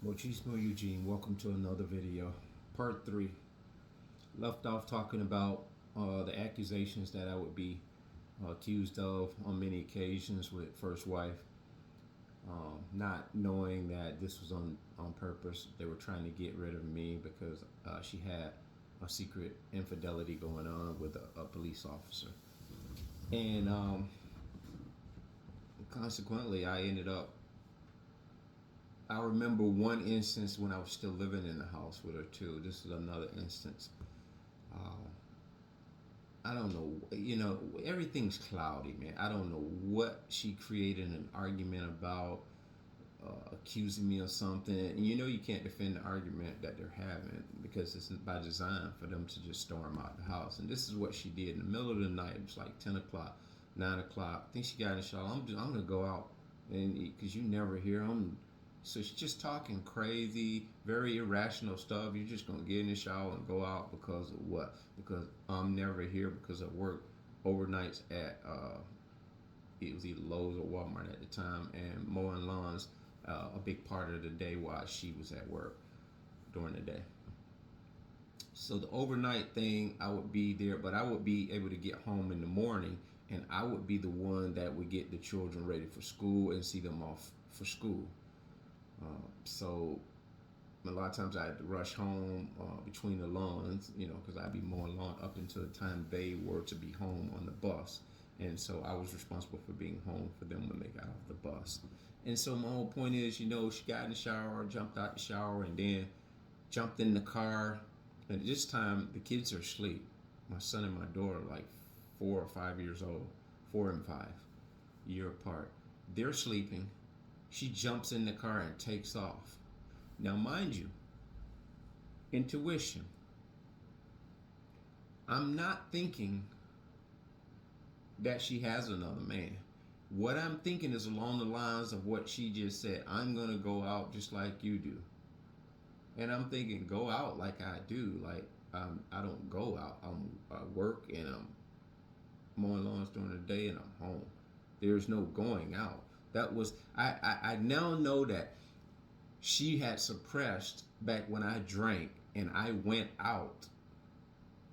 Mochismo Eugene, welcome to another video. Part 3. Left off talking about the accusations that I would be accused of on many occasions with first wife. Not knowing that this was on purpose. They were trying to get rid of me because she had a secret infidelity going on with a police officer. And consequently, I remember one instance when I was still living in the house with her too. This is another instance. Uh, I don't know. Everything's cloudy, man. I don't know what she created an argument about, accusing me of something. And you can't defend the argument that they're having because it's by design for them to just storm out the house. And this is what she did in the middle of the night. It was like 10 o'clock, 9 o'clock. I think she got in the shower. I'm going to go out. And because you never hear them. So she's just talking crazy, very irrational stuff. You're just gonna get in the shower and go out because of what? Because I'm never here because I work overnights at it was either Lowe's or Walmart at the time, and mowing lawns a big part of the day while she was at work during the day. So the overnight thing, I would be there, but I would be able to get home in the morning, and I would be the one that would get the children ready for school and see them off for school. So a lot of times I had to rush home between the lawns, because I'd be mowing lawn up until the time they were to be home on the bus. And so I was responsible for being home for them when they got off the bus. And so my whole point is, she got in the shower, jumped out the shower, and then jumped in the car. And at this time, the kids are asleep. My son and my daughter are like 4 or 5 years old, 4 and 5, a year apart. They're sleeping. She jumps in the car and takes off. Now, mind you, intuition. I'm not thinking that she has another man. What I'm thinking is along the lines of what she just said. I'm going to go out just like you do. And I'm thinking, go out like I do. Like, I don't go out. I work and I'm mowing lawns during the day and I'm home. There's no going out. That was, I now know that she had suppressed back when I drank and I went out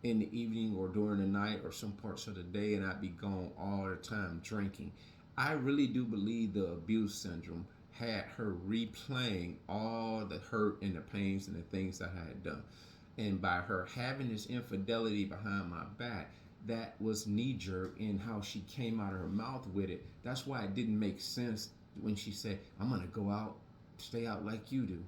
in the evening or during the night or some parts of the day, and I'd be gone all the time drinking. I really do believe the abuse syndrome had her replaying all the hurt and the pains and the things that I had done. And by her having this infidelity behind my back, that was knee-jerk in how she came out of her mouth with it. That's why it didn't make sense when she said, I'm going to go out, stay out like you do.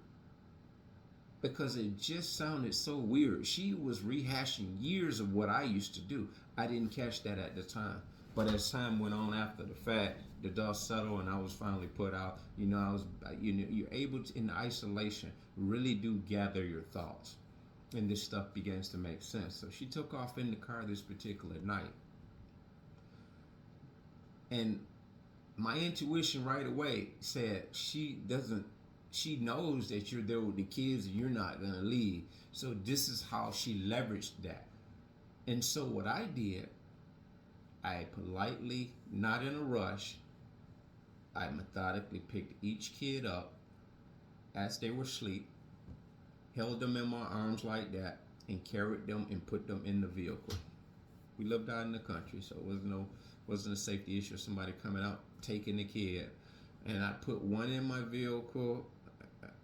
Because it just sounded so weird. She was rehashing years of what I used to do. I didn't catch that at the time. But as time went on after the fact, the dust settled and I was finally put out. You're able to, in isolation, really do gather your thoughts. And this stuff begins to make sense. So she took off in the car this particular night. And my intuition right away said she knows that you're there with the kids and you're not going to leave. So this is how she leveraged that. And so what I did, I politely, not in a rush, I methodically picked each kid up as they were asleep, held them in my arms like that, and carried them and put them in the vehicle. We lived out in the country, so it wasn't a safety issue. Somebody coming out taking the kid, and I put one in my vehicle,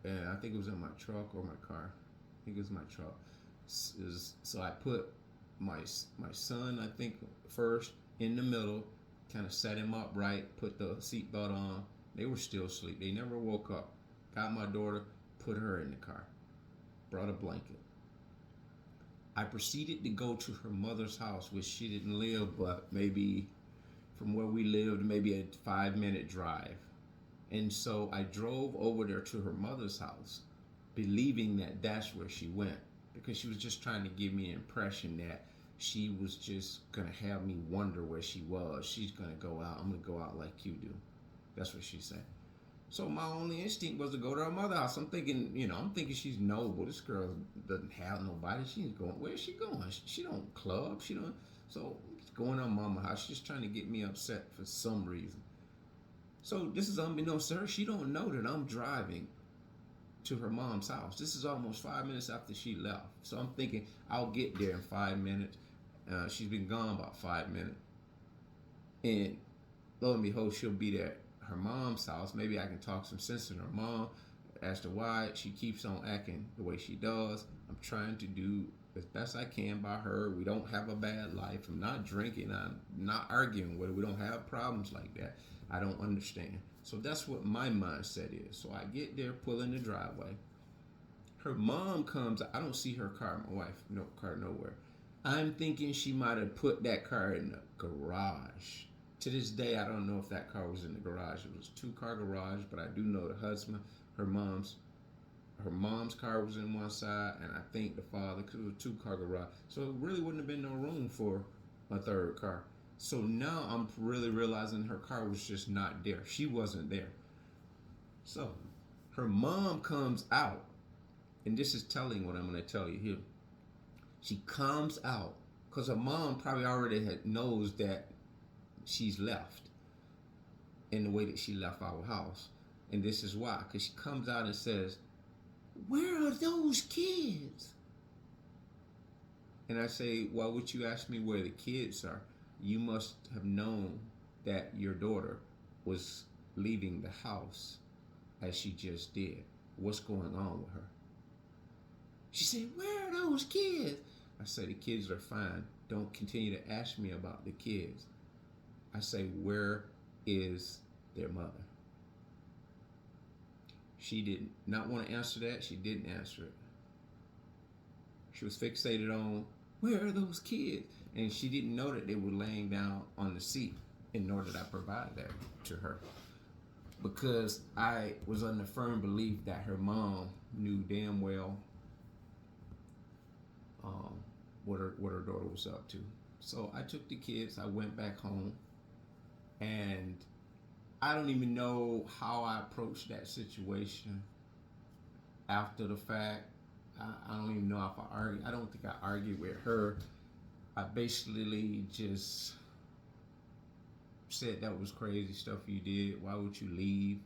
and I think it was in my truck or my car. I think it was my truck. So I put my son, I think, first in the middle, kind of set him up right, put the seatbelt on. They were still asleep. They never woke up. Got my daughter, put her in the car. Brought a blanket. I proceeded to go to her mother's house, which she didn't live, but maybe from where we lived, maybe a 5-minute drive. And so I drove over there to her mother's house, believing that that's where she went, because she was just trying to give me an impression that she was just going to have me wonder where she was. She's going to go out. I'm going to go out like you do. That's what she said. So my only instinct was to go to her mother's house. I'm thinking she's noble. This girl doesn't have nobody. She's going, where's she going? She don't club. She don't. So she's going to her mama's house. She's trying to get me upset for some reason. So this is unbeknownst to her. She don't know that I'm driving to her mom's house. This is almost 5 minutes after she left. So I'm thinking I'll get there in 5 minutes. She's been gone about 5 minutes. And lo and behold, she'll be there at her mom's house. Maybe I can talk some sense in her mom as to why she keeps on acting the way she does. I'm trying to do as best I can by her. We don't have a bad life. I'm not drinking. I'm not arguing with her. We don't have problems like that. I don't understand. So that's what my mindset is. So I get there, pull in the driveway. Her mom comes. I don't see her car. My wife, no car nowhere. I'm thinking she might have put that car in the garage. To this day, I don't know if that car was in the garage. It was a 2-car garage, but I do know the husband, her mom's car was in one side, and I think the father, because it was a 2-car garage. So it really wouldn't have been no room for a third car. So now I'm really realizing her car was just not there. She wasn't there. So her mom comes out, and this is telling what I'm going to tell you here. She comes out because her mom probably already knows that she's left in the way that she left our house. And this is why, because she comes out and says, "Where are those kids?" And I say, "Why would you ask me where the kids are? You must have known that your daughter was leaving the house as she just did. What's going on with her?" She said, "Where are those kids?" I say, "The kids are fine. Don't continue to ask me about the kids." I say, "Where is their mother?" She did not want to answer that. She didn't answer it. She was fixated on, "Where are those kids?" And she didn't know that they were laying down on the seat, and nor did I provide that to her. Because I was under firm belief that her mom knew damn well what her daughter was up to. So I took the kids, I went back home, and I don't even know how I approached that situation after the fact. I don't even know if I argued. I don't think I argued with her. I basically just said that was crazy stuff you did. Why would you leave?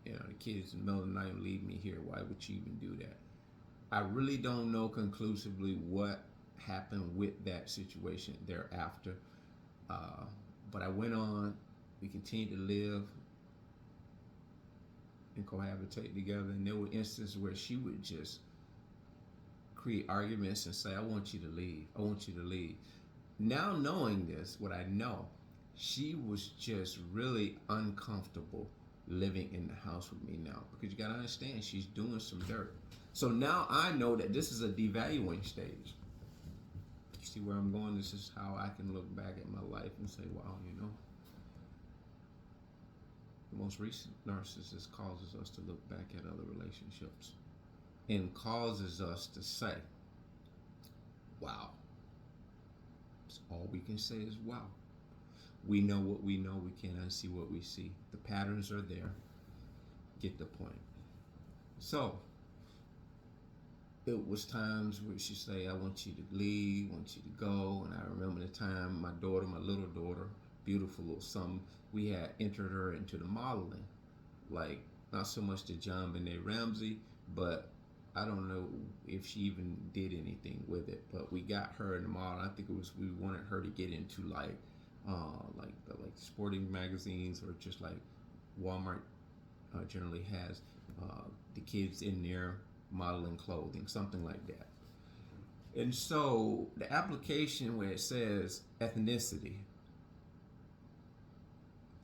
You know, the kids in the middle of the night leave me here. Why would you even do that? I really don't know conclusively what happened with that situation thereafter. But I went on. We continued to live and cohabitate together. And there were instances where she would just create arguments and say, "I want you to leave. I want you to leave." Now knowing this, what I know, she was just really uncomfortable living in the house with me now. Because you got to understand, she's doing some dirt. So now I know that this is a devaluing stage. You see where I'm going? This is how I can look back at my life and say, wow, you know, the most recent narcissist causes us to look back at other relationships and causes us to say, wow. That's all we can say is wow. We know what we know. We can't unsee what we see. The patterns are there. Get the point. So it was times where she'd say, "I want you to leave, I want you to go." And I remember the time my daughter, my little daughter, beautiful little something, we had entered her into the modeling. Like, not so much the John Benet Ramsey, but I don't know if she even did anything with it. But we got her in the model. I think it was, we wanted her to get into like sporting magazines, or just like Walmart generally has the kids in there modeling clothing, something like that. And so the application where it says ethnicity,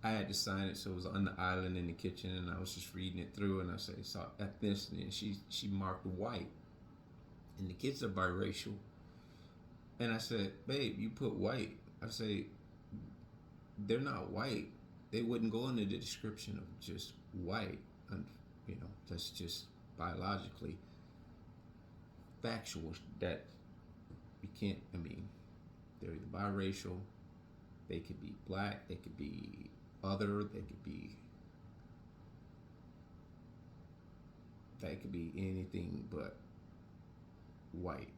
I had to sign it, so it was on the island in the kitchen, and I was just reading it through, and I saw ethnicity, and she marked white, and the kids are biracial. And I said, "Babe, you put white." I say, "They're not white. They wouldn't go into the description of just white. And, you know, that's just biologically factual that you can't, I mean, they're either biracial, they could be black, they could be other, they could be anything but white."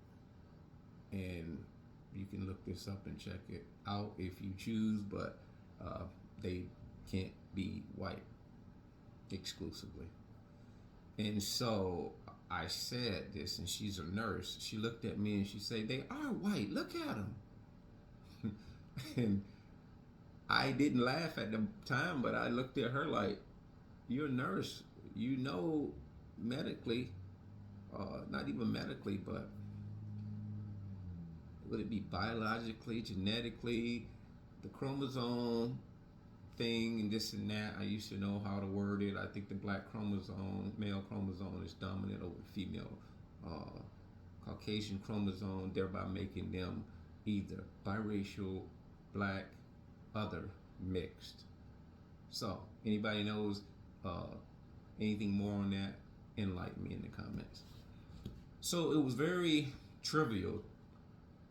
And you can look this up and check it out if you choose, but they can't be white exclusively. And so I said this, and she's a nurse. She looked at me and she said, "They are white. Look at them." And I didn't laugh at the time, but I looked at her like, "You're a nurse. You know, medically, not even medically, but would it be biologically, genetically, the chromosome thing and this and that. I used to know how to word it. I think the black chromosome, male chromosome, is dominant over the female uh, Caucasian chromosome, thereby making them either biracial, black, other, mixed. So, anybody knows uh, anything more on that? Enlighten me in the comments. So it was very trivial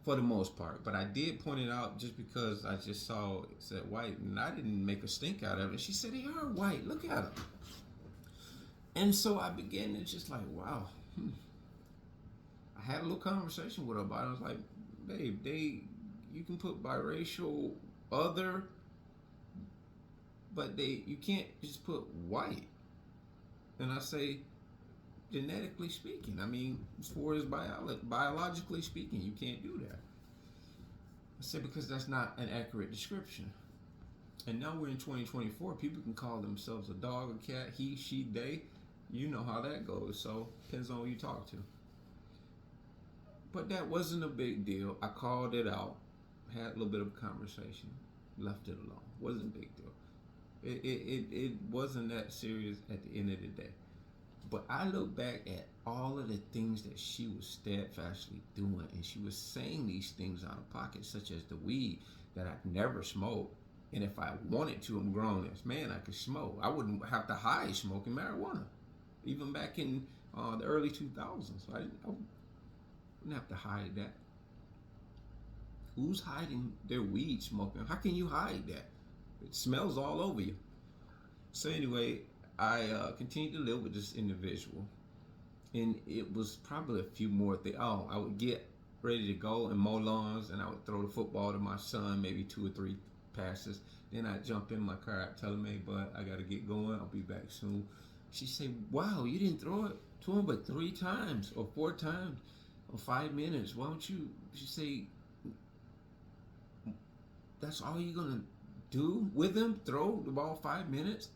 for the most part, but I did point it out just because I just saw it said white, and I didn't make a stink out of it. She said, "They are white. Look at them." And so I began to just like, wow. I had a little conversation with her about it. I was like, "Babe, you can put biracial, other, but you can't just put white." And I say, genetically speaking, I mean, as far as biologically speaking, you can't do that. I said, because that's not an accurate description. And now we're in 2024. People can call themselves a dog, a cat, he, she, they. You know how that goes. So depends on who you talk to. But that wasn't a big deal. I called it out, had a little bit of a conversation, left it alone. Wasn't a big deal. It wasn't that serious at the end of the day. But I look back at all of the things that she was steadfastly doing, and she was saying these things out of pocket, such as the weed that I've never smoked. And if I wanted to, I'm grown as man, I could smoke. I wouldn't have to hide smoking marijuana, even back in the early 2000s. I wouldn't have to hide that. Who's hiding their weed smoking? How can you hide that? It smells all over you. So anyway, I continued to live with this individual, and it was probably a few more things. Oh, I would get ready to go and mow lawns, and I would throw the football to my son, maybe 2 or 3 passes. Then I'd jump in my car, I'd tell him, "Hey, bud, I gotta get going. I'll be back soon." She'd say, "Wow, you didn't throw it to him but 3 times or 4 times or 5 minutes. Why don't you?" She'd say, "That's all you're gonna do with him? Throw the ball 5 minutes?"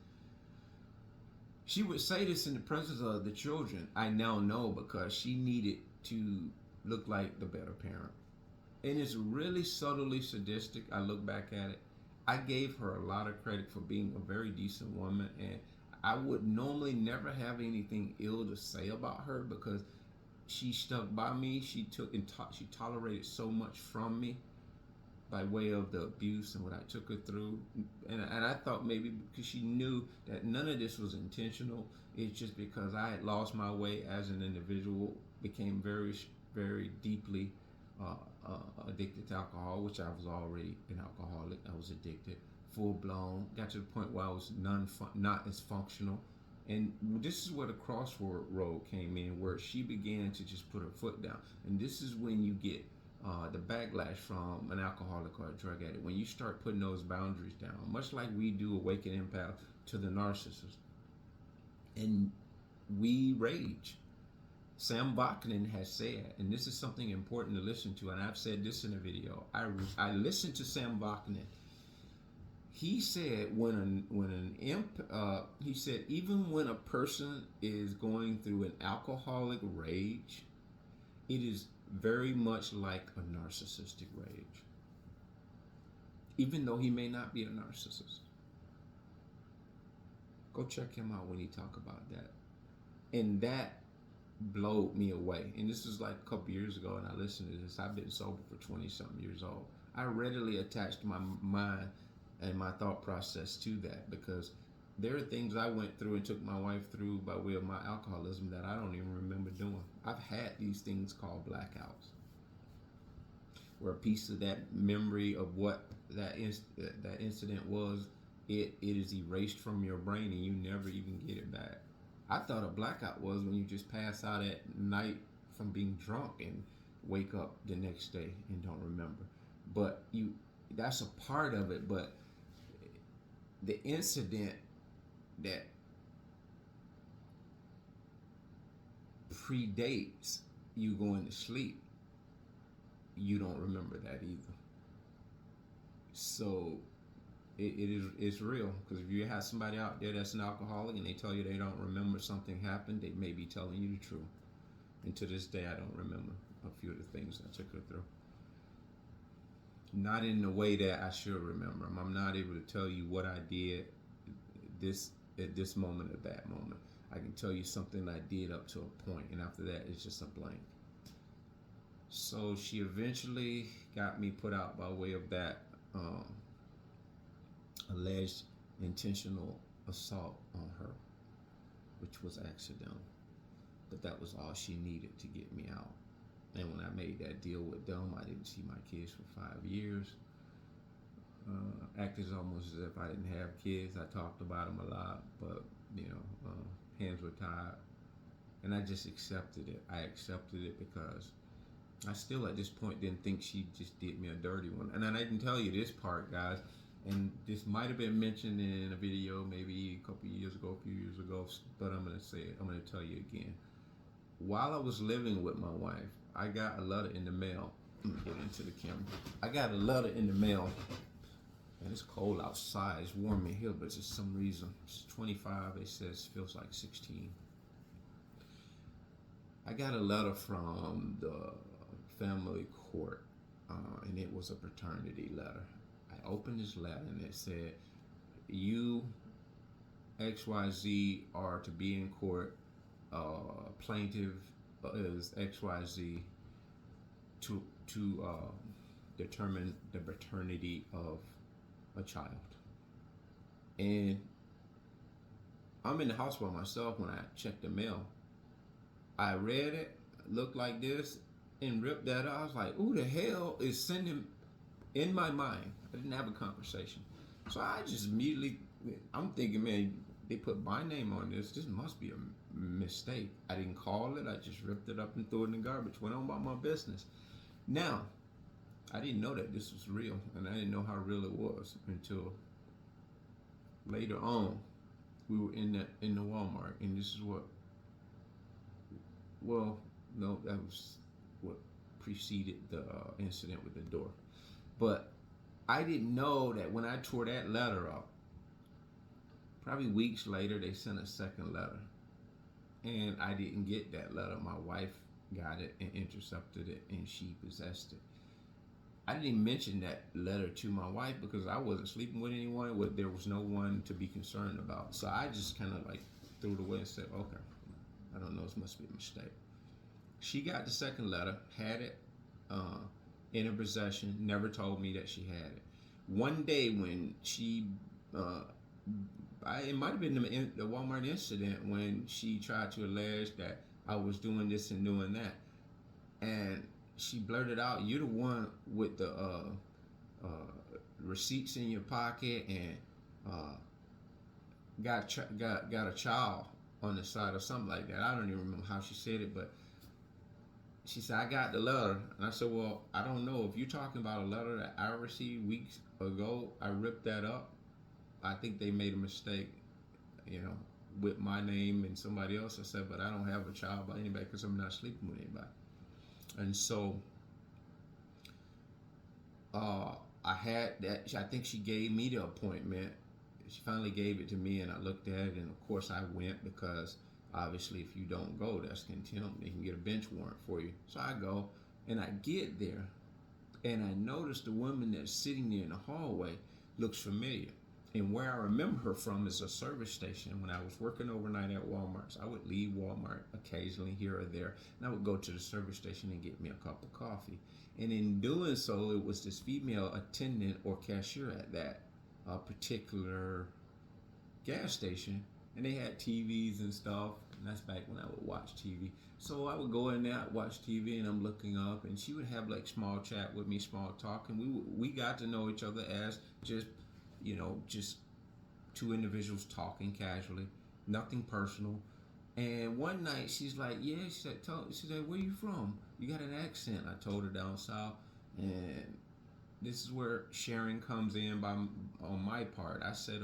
She would say this in the presence of the children. I now know because she needed to look like the better parent. And it's really subtly sadistic. I look back at it. I gave her a lot of credit for being a very decent woman, and I would normally never have anything ill to say about her because she stuck by me. She took and she tolerated so much from me by way of the abuse and what I took her through. And I thought maybe because she knew that none of this was intentional, it's just because I had lost my way as an individual, became very, very deeply addicted to alcohol, which I was already an alcoholic. I was addicted, full blown. Got to the point where I was not as functional. And this is where the crossroad came in, where she began to just put her foot down. And this is when you get the backlash from an alcoholic or a drug addict, when you start putting those boundaries down, much like we do Awaken Empath to the narcissist. And we rage. Sam Vaknin has said, and this is something important to listen to, and I've said this in a video. I listened to Sam Vaknin. He said he said even when a person is going through an alcoholic rage, it is very much like a narcissistic rage, even though he may not be a narcissist. Go check him out when he talk about that. And that blowed me away. And this was like a couple years ago, and I listened to this. I've been sober for 20-something years old. I readily attached my mind and my thought process to that because there are things I went through and took my wife through by way of my alcoholism that I don't even remember doing. I've had these things called blackouts, where a piece of that memory of what that incident was, it is erased from your brain and you never even get it back. I thought a blackout was when you just pass out at night from being drunk and wake up the next day and don't remember. But that's a part of it, but the incident that predates you going to sleep, you don't remember that either. So it's real, because if you have somebody out there that's an alcoholic and they tell you they don't remember something happened, they may be telling you the truth. And to this day, I don't remember a few of the things I took her through. Not in the way that I should remember them. I'm not able to tell you what I did this at this moment or that moment. I can tell you something I did up to a point, and after that, it's just a blank. So she eventually got me put out by way of that alleged intentional assault on her, which was accidental. But that was all she needed to get me out. And when I made that deal with them, I didn't see my kids for 5 years. Acted almost as if I didn't have kids. I talked about them a lot, but hands were tied, and I just accepted it. I accepted it because I still, at this point, didn't think she just did me a dirty one. And I didn't tell you this part, guys, and this might have been mentioned in a video maybe a couple years ago, a few years ago, but I'm gonna say it. I'm gonna tell you again. While I was living with my wife, I got a letter in the mail. Let me get into the camera. I got a letter in the mail, and it's cold outside. It's warm in here, but for some reason, it's 25. It says feels like 16. I got a letter from the family court, and it was a paternity letter. I opened this letter, and it said, "You, XYZ, are to be in court. Plaintiff is XYZ to determine the paternity of a child." And I'm in the house by myself when I checked the mail. I read it, looked like this, and ripped that out. I was like, "Who the hell is sending?" In my mind, I didn't have a conversation, so I just immediately, I'm thinking, man, they put my name on this. This must be a mistake. I didn't call it. I just ripped it up and threw it in the garbage. Went on about my business. Now, I didn't know that this was real, and I didn't know how real it was until later on. We were in the Walmart, and this is what. Well, no, that was what preceded the incident with the door. But I didn't know that when I tore that letter up, probably weeks later, they sent a second letter. And I didn't get that letter. My wife got it and intercepted it, and she possessed it. I didn't mention that letter to my wife because I wasn't sleeping with anyone. There was no one to be concerned about. So I just kind of like threw it away and said, okay, I don't know, this must be a mistake. She got the second letter, had it in her possession, never told me that she had it. One day when she, it might have been the Walmart incident when she tried to allege that I was doing this and doing that. And she blurted out, "You're the one with the receipts in your pocket and got a child on the side," or something like that. I don't even remember how she said it, but she said, "I got the letter." And I said, "Well, I don't know. If you're talking about a letter that I received weeks ago, I ripped that up. I think they made a mistake, with my name and somebody else." I said, "But I don't have a child by anybody because I'm not sleeping with anybody." And so I had that. I think she gave me the appointment. She finally gave it to me, and I looked at it, and of course I went because obviously if you don't go, that's contempt. They can get a bench warrant for you. So I go, and I get there, and I notice the woman that's sitting there in the hallway looks familiar. And where I remember her from is a service station. When I was working overnight at Walmart, so I would leave Walmart occasionally here or there, and I would go to the service station and get me a cup of coffee. And in doing so, it was this female attendant or cashier at that particular gas station, and they had TVs and stuff. And that's back when I would watch TV. So I would go in there, I'd watch TV, and I'm looking up, and she would have like small chat with me, small talk, and we got to know each other as just two individuals talking casually, nothing personal. And one night she's like, "Yeah," she said, "Where you from? You got an accent." I told her down south, and this is where sharing comes in on my part. I said,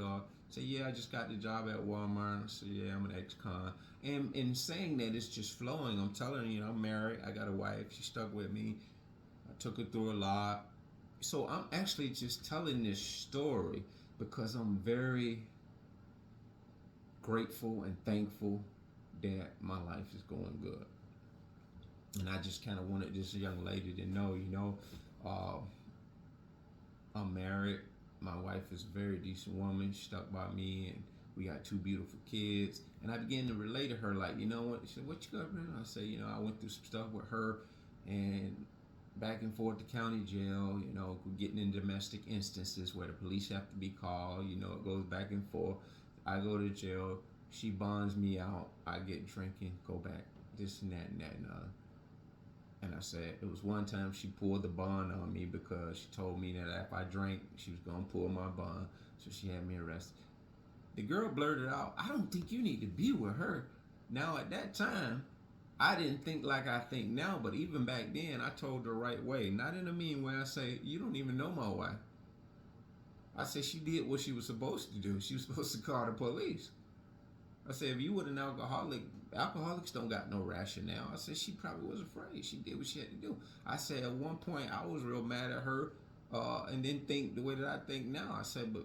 "Yeah, I just got the job at Walmart." I said, "Yeah, I'm an ex-con." And in saying that, it's just flowing. I'm telling you, I'm married. I got a wife. She stuck with me. I took her through a lot. So I'm actually just telling this story because I'm very grateful and thankful that my life is going good. And I just kind of wanted this young lady to know, uh, I'm married. My wife is a very decent woman. She stuck by me, and we got two beautiful kids. And I began to relate to her, like, you know what? She said, "What you got, man?" I said, I went through some stuff with her, and back and forth to county jail. Getting in domestic instances where the police have to be called. It goes back and forth. I go to jail. She bonds me out. I get drinking, go back, this and that and that and other. And I said, it was one time she pulled the bond on me because she told me that if I drank, she was going to pull my bond. So she had me arrested. The girl blurted out, "I don't think you need to be with her." Now, at that time, I didn't think like I think now, but even back then, I told her right way. Not in a mean way. I say, "You don't even know my wife." I said, she did what she was supposed to do. She was supposed to call the police. I said, if you were an alcoholic, alcoholics don't got no rationale. I said, she probably was afraid. She did what she had to do. I said, at one point, I was real mad at her and didn't think the way that I think now. I said, but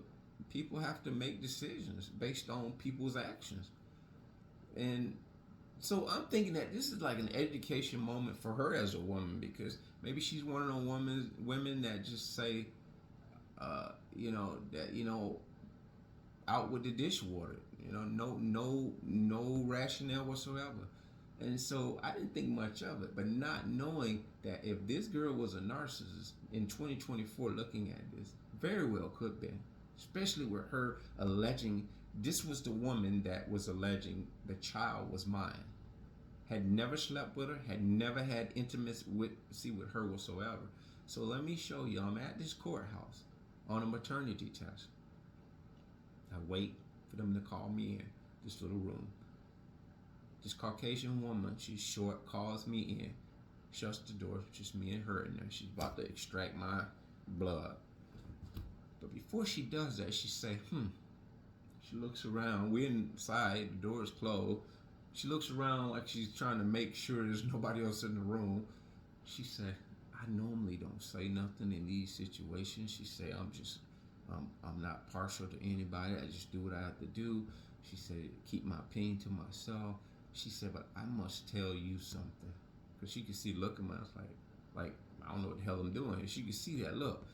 people have to make decisions based on people's actions. And so I'm thinking that this is like an education moment for her as a woman, because maybe she's one of those women that just say, out with the dishwater. No rationale whatsoever. And so I didn't think much of it, but not knowing that if this girl was a narcissist in 2024, looking at this, very well could be, especially with her alleging this was the woman that was alleging the child was mine. Had never slept with her, had never had intimacy with her whatsoever. So let me show you. I'm at this courthouse on a maternity test. I wait for them to call me in this little room. This Caucasian woman, she's short, calls me in, shuts the door, just me and her in there. She's about to extract my blood. But before she does that, she say, She looks around. We're inside, the door is closed. She looks around like she's trying to make sure there's nobody else in the room. She said, "I normally don't say nothing in these situations." She said, I'm not partial to anybody. I just do what I have to do. She said, "Keep my opinion to myself." She said, "But I must tell you something." Because she could see the look in my eyes like, I don't know what the hell I'm doing. And she could see that look.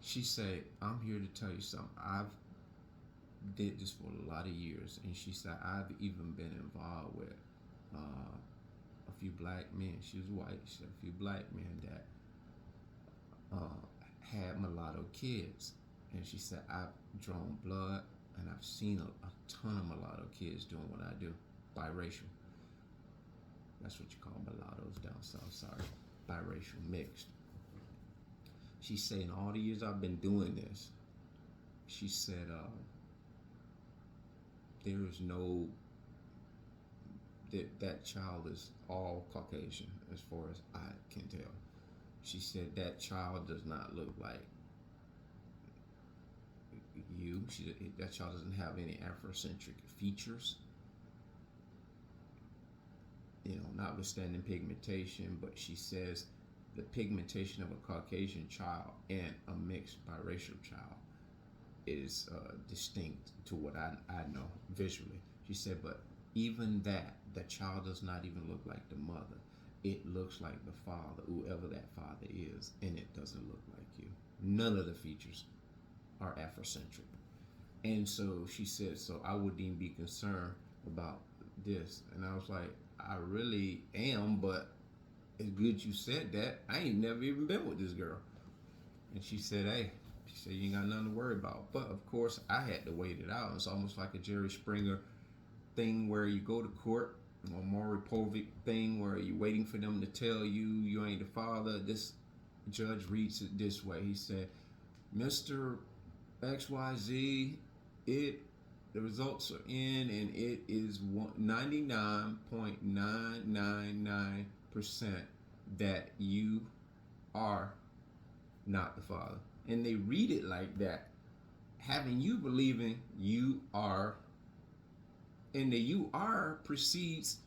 She said, "I'm here to tell you something. I've did this for a lot of years." And she said, "I've even been involved with a few black men." She was white. She said, "A few black men that had mulatto kids." And she said, "I've drawn blood and I've seen a ton of mulatto kids doing what I do. Biracial. That's what you call mulattoes down south. Sorry. Biracial, mixed." She said, "In all the years I've been doing this," she said, "there is no, that child is all Caucasian as far as I can tell." She said, "That child does not look like you. That child doesn't have any Afrocentric features, notwithstanding pigmentation." But she says the pigmentation of a Caucasian child and a mixed biracial child is distinct to what I know visually. She said, but even that, the child does not even look like the mother. It looks like the father, whoever that father is, and it doesn't look like you. None of the features are Afrocentric. And so she said, so I wouldn't even be concerned about this. And I was like, I really am, but it's good you said that. I ain't never even been with this girl. And she said, hey, she said, you ain't got nothing to worry about. But of course, I had to wait it out. It's almost like a Jerry Springer thing where you go to court, or Maury Povich thing where you're waiting for them to tell you you ain't the father. This judge reads it this way. He said, Mr. XYZ, the results are in, and it is 99.999% that you are not the father. And they read it like that, having you believing you are And the "you are" precedes,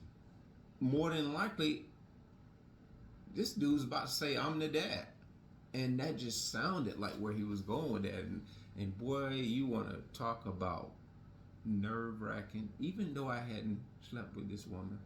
more than likely, this dude's about to say, "I'm the dad." And that just sounded like where he was going with that. And boy, you want to talk about nerve wracking. Even though I hadn't slept with this woman,